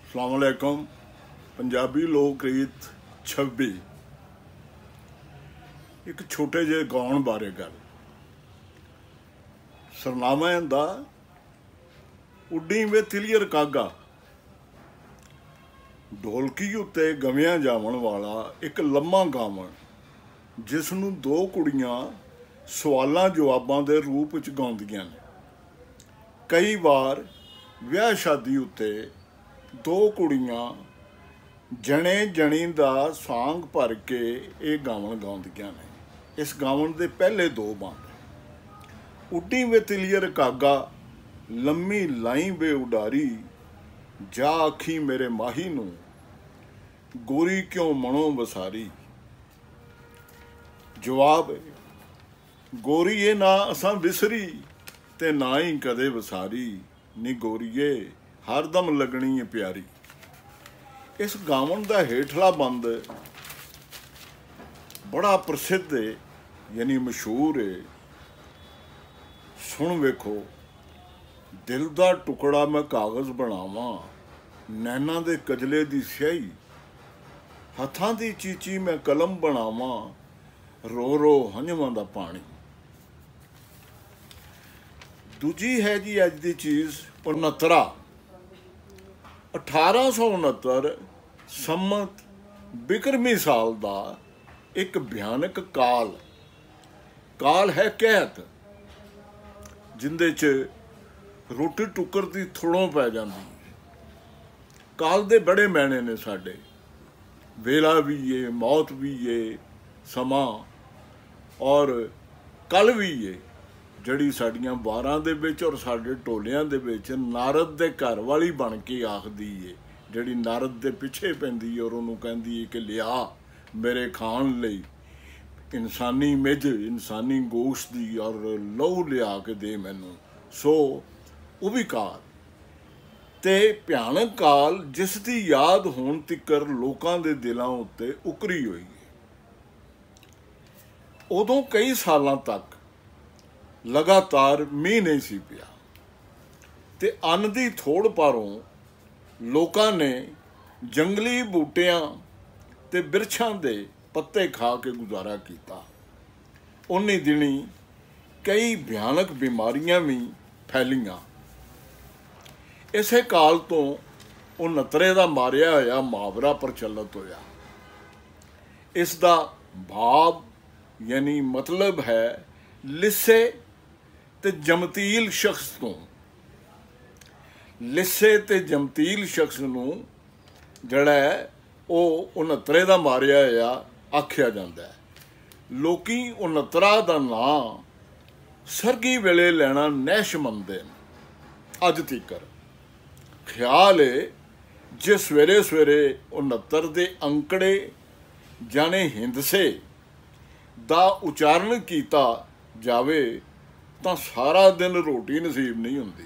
अस्सलाम वालेकुम। पंजाबी लोक रीत 26 एक छोटे ਜਿਹੇ ਗਾਉਣ बारे गल। सरनामा दा उड्डी वे तिलियर कागा, ढोलकी उत्ते गविया जावन वाला एक लम्मा गावन, जिसनूं दो कुड़ियां सवालां जवाबां दे रूप च गाउंदियां ने। कई बार विआह शादी उत्ते दो कुड़ियां जने जनी दा सांग भर के ये गावन गाउंदियां ने। इस गावन दे पहले दो बंद उड्डी वे तिलियर कागा, लम्मी लाई वे उडारी, जा आखी मेरे माही नूं, गोरी क्यों मनो बसारी। जवाब गोरी ये ना असां विसरी, ते ना ही कदे वसारी, नी गोरीए हरदम लगनी है प्यारी। इस गावन का हेठला बंद बड़ा प्रसिद्ध है, यानी मशहूर है। सुन वेखो, दिल का टुकड़ा मैं कागज़ बनावा, नैना दे कजले दी स्याही, हथां दी चीची मैं कलम बनावा, रो रो हंझवां दा पानी। दूजी है जी अज दी चीज़ 69। 1869 संमत बिक्रमी साल का एक भयानक काल है कहत, जिंदे च रोटी टुकर की थोड़ों पै जाती। काल दे बड़े मैने ने साडे, वेला भी है, मौत भी है, समा और कल भी है, जड़ी साड़ियां बारां दे विच और साडे टोलियां दे विच नारद दे घर वाली बन के आखदी है, जड़ी नारद दे पिछे पैंदी है और उन्होंने कहती है कि लिया मेरे खाण लई इंसानी मिज, इंसानी गोश्त दी और लहू लिया के दे मैनू। सो वो भी काल ते भयानक काल, जिस दी याद होण तिकर लोकां दे दिलां उत्ते उकरी हुई है। उदों कई सालां तक लगातार मीह नहीं सी पिया, ते अन्न दी थोड़ पारों लोकां ने जंगली बूटियां ते बिरछां दे पत्ते खा के गुजारा किया। उन्नी दिनी कई भयानक बीमारियां भी फैलियां। इसे काल तो 69 का मारिया होया मुहावरा प्रचलित होया। इसका भाव यानी मतलब है लिस्से ते जमतील शख्स तो, लिस्से ते जमतील शख्स नूं जड़ा है वो 69 का मारिया होया आख्या जाता है। लोकी 69 का नाम सरगी वेले लेना नैश मनते हैं अज तक। ख्याल है जे सवेरे सवेरे 69 के अंकड़े जाने हिंदसे दा उचारण किया जावे तो सारा दिन रोटी नसीब नहीं होंदी।